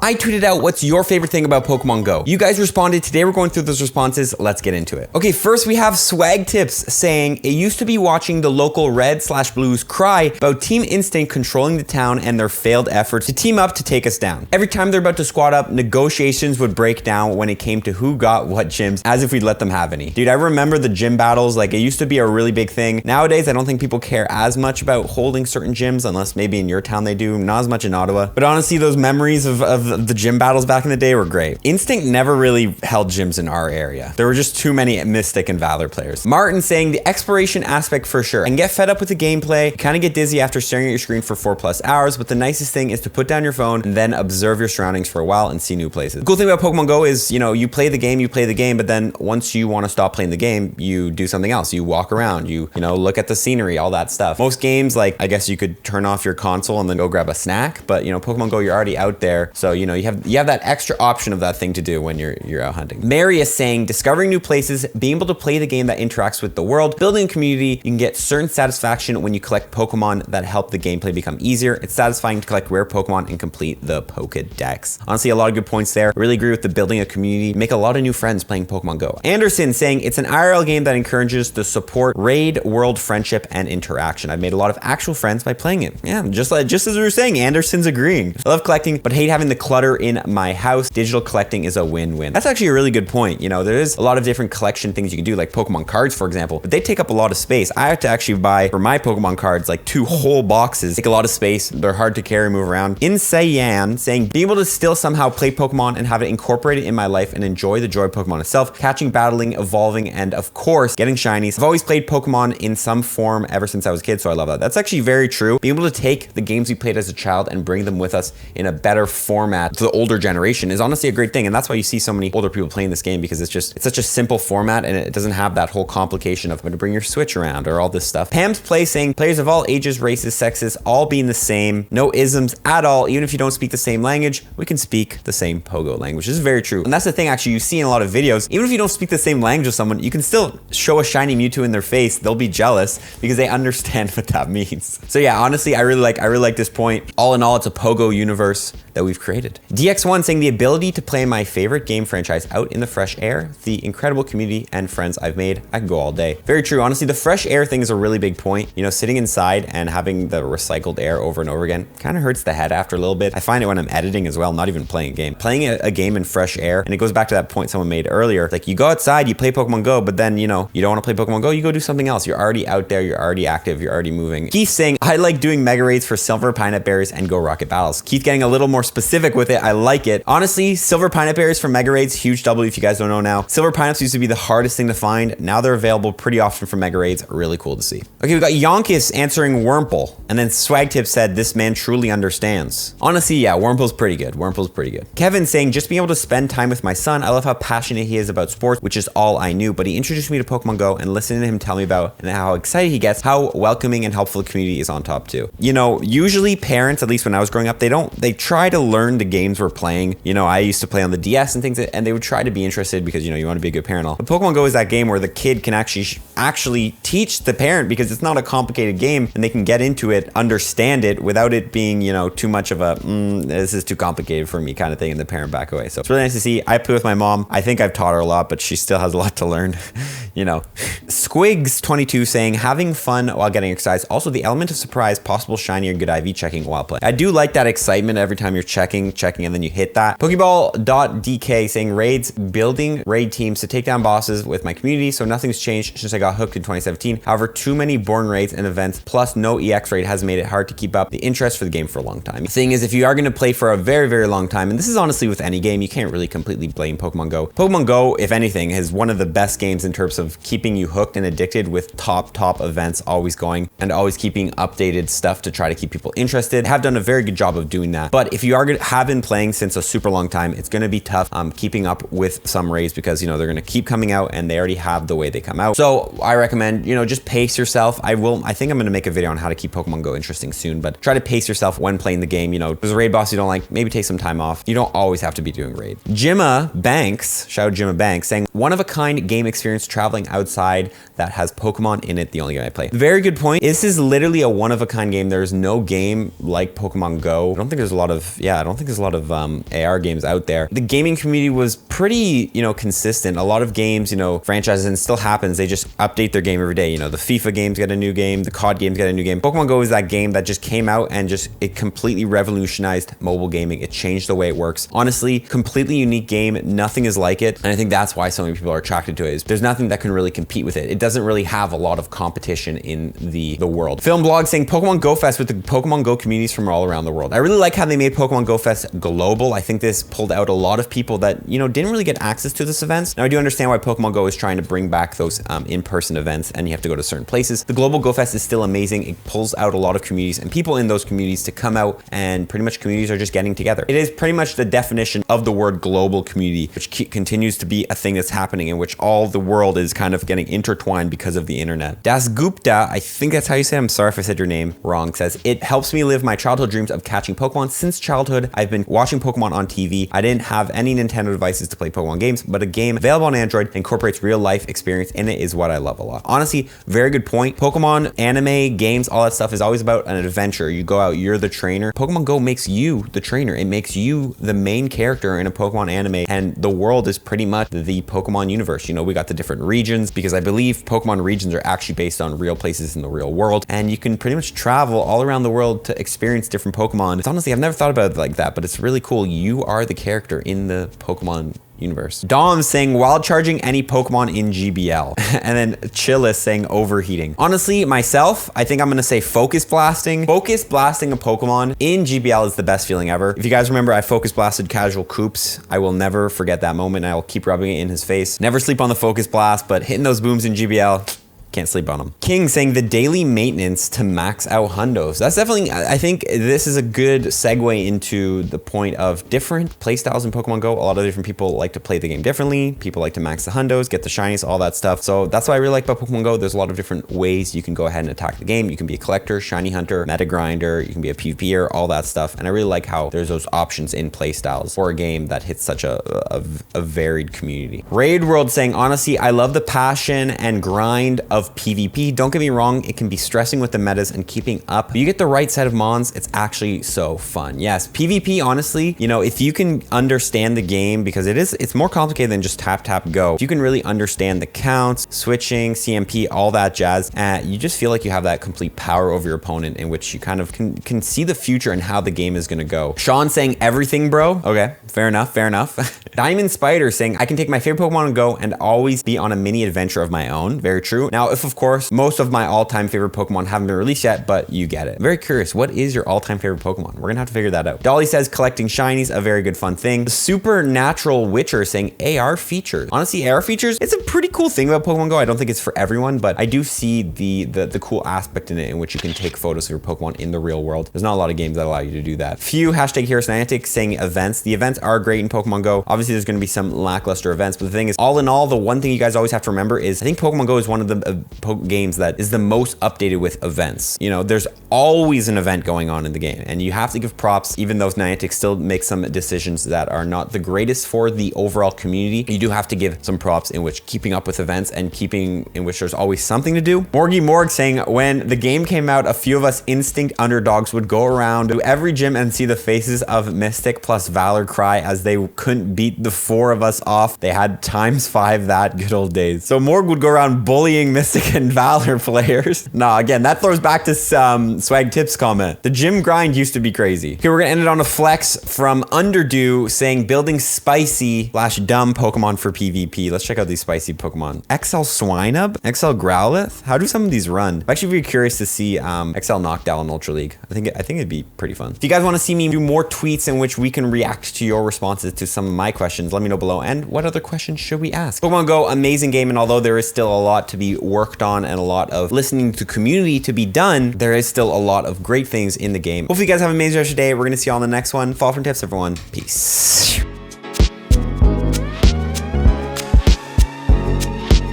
I tweeted out, what's your favorite thing about Pokemon Go? You guys responded. Today we're going through those responses. Let's get into it. Okay, first we have Swag Tips saying, it used to be watching the local Red/Blues cry about Team Instinct controlling the town and their failed efforts to team up to take us down. Every time they're about to squad up, negotiations would break down when it came to who got what gyms, as if we'd let them have any. Dude, I remember the gym battles. Like, it used to be a really big thing. Nowadays, I don't think people care as much about holding certain gyms, unless maybe in your town they do, not as much in Ottawa. But honestly, those memories of the gym battles back in the day were great. Instinct never really held gyms in our area. There were just too many Mystic and Valor players. Martin saying, the exploration aspect for sure. I can get fed up with the gameplay, kind of get dizzy after staring at your screen for 4+ hours, but the nicest thing is to put down your phone and then observe your surroundings for a while and see new places. The cool thing about Pokemon Go is, you know, you play the game, but then once you want to stop playing the game, you do something else. You walk around, you know, look at the scenery, all that stuff. Most games, like, I guess you could turn off your console and then go grab a snack, but you know, Pokemon Go, you're already out there. So, you know, you have that extra option of that thing to do when you're out hunting. Mary is saying, discovering new places, being able to play the game that interacts with the world, building a community. You can get certain satisfaction when you collect Pokemon that help the gameplay become easier. It's satisfying to collect rare Pokemon and complete the Pokedex. Honestly, a lot of good points there. I really agree with the building a community, make a lot of new friends playing Pokemon Go. Anderson saying, it's an IRL game that encourages the support, raid, world friendship, and interaction. I've made a lot of actual friends by playing it. Yeah, just as we were saying, Anderson's agreeing. I love collecting, but hate having the clutter in my house. Digital collecting is a win-win. That's actually a really good point. You know, there is a lot of different collection things you can do, like Pokemon cards, for example, but they take up a lot of space. I have to actually buy, for my Pokemon cards, like 2 whole boxes. Take a lot of space. They're hard to carry, move around. Insayan saying, being able to still somehow play Pokemon and have it incorporated in my life and enjoy the joy of Pokemon itself, catching, battling, evolving, and of course, getting shinies. I've always played Pokemon in some form ever since I was a kid, so I love that. That's actually very true. Being able to take the games we played as a child and bring them with us in a better format to the older generation is honestly a great thing. And that's why you see so many older people playing this game, because it's such a simple format and it doesn't have that whole complication of having to bring your Switch around or all this stuff. Pam's Play saying, players of all ages, races, sexes, all being the same. No isms at all. Even if you don't speak the same language, we can speak the same Pogo language. This is very true. And that's the thing, actually, you see in a lot of videos, even if you don't speak the same language with someone, you can still show a shiny Mewtwo in their face. They'll be jealous because they understand what that means. So yeah, honestly, I really like this point. All in all, it's a Pogo universe that we've created. DX1 saying, the ability to play my favorite game franchise out in the fresh air, the incredible community and friends I've made. I can go all day. Very true. Honestly, the fresh air thing is a really big point. You know, sitting inside and having the recycled air over and over again kind of hurts the head after a little bit. I find it when I'm editing as well, not even playing a game. Playing a game in fresh air, and it goes back to that point someone made earlier. Like, you go outside, you play Pokemon Go, but then, you know, you don't want to play Pokemon Go, you go do something else. You're already out there, you're already active, you're already moving. Keith saying, I like doing mega raids for Silver Pineapple Berries and Go Rocket Battles. Keith getting a little more specific with it. I like it. Honestly, Silver Pineapple Berries for mega raids, huge W if you guys don't know now. Silver Pineapples used to be the hardest thing to find. Now they're available pretty often for mega raids. Really cool to see. Okay, we got Yonkis answering Wurmple. And then Swag Tip said, this man truly understands. Honestly, yeah, Wurmple's pretty good. Wurmple's pretty good. Kevin saying, just being able to spend time with my son. I love how passionate he is about sports, which is all I knew. But he introduced me to Pokemon Go, and listening to him tell me about and how excited he gets, how welcoming and helpful the community is on top too. You know, usually parents, at least when I was growing up, they try to learn the games we're playing. You know, I used to play on the DS and things, and they would try to be interested because, you know, you want to be a good parent. But Pokemon Go is that game where the kid can actually teach the parent, because it's not a complicated game and they can get into it, understand it without it being, you know, too much of a this is too complicated for me kind of thing, and the parent back away. So it's really nice to see. I play with my mom. I think I've taught her a lot, but she still has a lot to learn. You know. Squigs22 saying, having fun while getting exercise. Also, the element of surprise, possible shiny or good IV checking while playing. I do like that excitement every time you're checking, and then you hit that. Pokeball.dk saying, raids, building raid teams to take down bosses with my community, so nothing's changed since I got hooked in 2017. However, too many bourne raids and events plus no EX raid has made it hard to keep up the interest for the game for a long time. The thing is, if you are going to play for a very, very long time, and this is honestly with any game, you can't really completely blame Pokemon Go. Pokemon Go, if anything, is one of the best games in terms of keeping you hooked and addicted, with top events always going and always keeping updated stuff to try to keep people interested. Have done a very good job of doing that. But if you have been playing since a super long time, it's going to be tough keeping up with some raids, because, you know, they're going to keep coming out and they already have the way they come out. So I recommend, you know, just pace yourself. I think I'm going to make a video on how to keep Pokemon Go interesting soon, but try to pace yourself when playing the game. You know, if there's a raid boss you don't like, maybe take some time off. You don't always have to be doing raid. Jimma Banks, shout out Jimma Banks, saying, one of a kind game experience traveling outside that has Pokemon in it, the only game I play. Very good point. This is literally a one of a kind game. There's no game like Pokemon Go. I don't think there's a lot of yeah, I don't think there's a lot of AR games out there. The gaming community was pretty, you know, consistent. A lot of games, you know, franchises, and still happens, they just update their game every day. You know, the FIFA games get a new game, the COD games get a new game. Pokemon Go is that game that just came out and just, it completely revolutionized mobile gaming. It changed the way it works. Honestly, completely unique game. Nothing is like it. And I think that's why so many people are attracted to it, is there's nothing that can really compete with it. It doesn't really have a lot of competition in the world. Film blog saying Pokemon Go Fest with the Pokemon Go communities from all around the world. I really like how they made Pokemon Go Fest global. I think this pulled out a lot of people that, you know, didn't really get access to this events. Now I do understand why Pokemon Go is trying to bring back those in-person events and you have to go to certain places. The Global Go Fest is still amazing. It pulls out a lot of communities and people in those communities to come out, and pretty much communities are just getting together. It is pretty much the definition of the word global community, which continues to be a thing that's happening, in which all the world is kind of getting intertwined because of the internet. Das Gupta, I think that's how you say it. I'm sorry if I said your name wrong, says, it helps me live my childhood dreams of catching Pokemon. Since childhood, I've been watching Pokemon on TV. I didn't have any Nintendo devices to play Pokemon games, but a game available on Android incorporates real life experience in it is what I love a lot. Honestly, very good point. Pokemon, anime, games, all that stuff is always about an adventure. You go out, you're the trainer. Pokemon Go makes you the trainer. It makes you the main character in a Pokemon anime, and the world is pretty much the Pokemon universe. You know, we got the different regions, because I believe Pokemon regions are actually based on real places in the real world, and you can pretty much travel all around the world to experience different Pokemon. It's honestly, I've never thought about it like that, but it's really cool. You are the character in the Pokemon universe. Dom saying while charging any Pokemon in GBL. And then Chillis saying overheating. Honestly, myself, I think I'm gonna say focus blasting. Focus blasting a Pokemon in GBL is the best feeling ever. If you guys remember, I focus blasted Casual Coops. I will never forget that moment. I will keep rubbing it in his face. Never sleep on the focus blast, but hitting those booms in GBL, can't sleep on them. King saying the daily maintenance to max out hundos. That's definitely, I think this is a good segue into the point of different playstyles in Pokemon Go. A lot of different people like to play the game differently. People like to max the hundos, get the shinies, all that stuff. So that's what I really like about Pokemon Go. There's a lot of different ways you can go ahead and attack the game. You can be a collector, shiny hunter, meta grinder, you can be a PvPer, all that stuff. And I really like how there's those options in playstyles for a game that hits such a varied community. Raid World saying, honestly, I love the passion and grind of PvP. Don't get me wrong, it can be stressing with the metas and keeping up. But you get the right set of mons, it's actually so fun. Yes, PvP, honestly, you know, if you can understand the game, because it's more complicated than just tap, tap, go. If you can really understand the counts, switching, CMP, all that jazz, you just feel like you have that complete power over your opponent, in which you kind of can see the future and how the game is gonna go. Sean saying everything, bro. Okay, fair enough, fair enough. Diamond Spider saying, I can take my favorite Pokemon and go and always be on a mini adventure of my own. Very true. Now, if of course, most of my all-time favorite Pokemon haven't been released yet, but you get it. Very curious, what is your all-time favorite Pokemon? We're gonna have to figure that out. Dolly says collecting shinies, a very good fun thing. The Supernatural Witcher saying AR features. Honestly, AR features, it's a pretty cool thing about Pokemon Go. I don't think it's for everyone, but I do see the cool aspect in it, in which you can take photos of your Pokemon in the real world. There's not a lot of games that allow you to do that. Few hashtag Heroes Niantic saying events. The events are great in Pokemon Go. Obviously, there's gonna be some lackluster events, but the thing is, all in all, the one thing you guys always have to remember is, I think Pokemon Go is one of the games that is the most updated with events. You know, there's always an event going on in the game, and you have to give props, even though Niantic still makes some decisions that are not the greatest for the overall community. You do have to give some props in which keeping up with events and keeping in which there's always something to do. Morgie Morg saying, when the game came out, a few of us instinct underdogs would go around to every gym and see the faces of Mystic plus Valor cry as they couldn't beat the four of us off. They had ×5 that good old days. So Morg would go around bullying Mystic and Valor players. Nah, again, that throws back to Swag Tips comment. The gym grind used to be crazy. Okay, we're gonna end it on a flex from Underdew saying building spicy / dumb Pokemon for PvP. Let's check out these spicy Pokemon. XL Swinub? XL Growlithe? How do some of these run? I'm actually very curious to see XL Knockdown in Ultra League. I think it'd be pretty fun. If you guys want to see me do more tweets in which we can react to your responses to some of my questions, let me know below. And what other questions should we ask? Pokemon Go, amazing game, and although there is still a lot to be worked on and a lot of listening to community to be done, there is still a lot of great things in the game. Hopefully you guys have an amazing rest of your day. We're gonna see you on the next one. Fall from tips, everyone. Peace.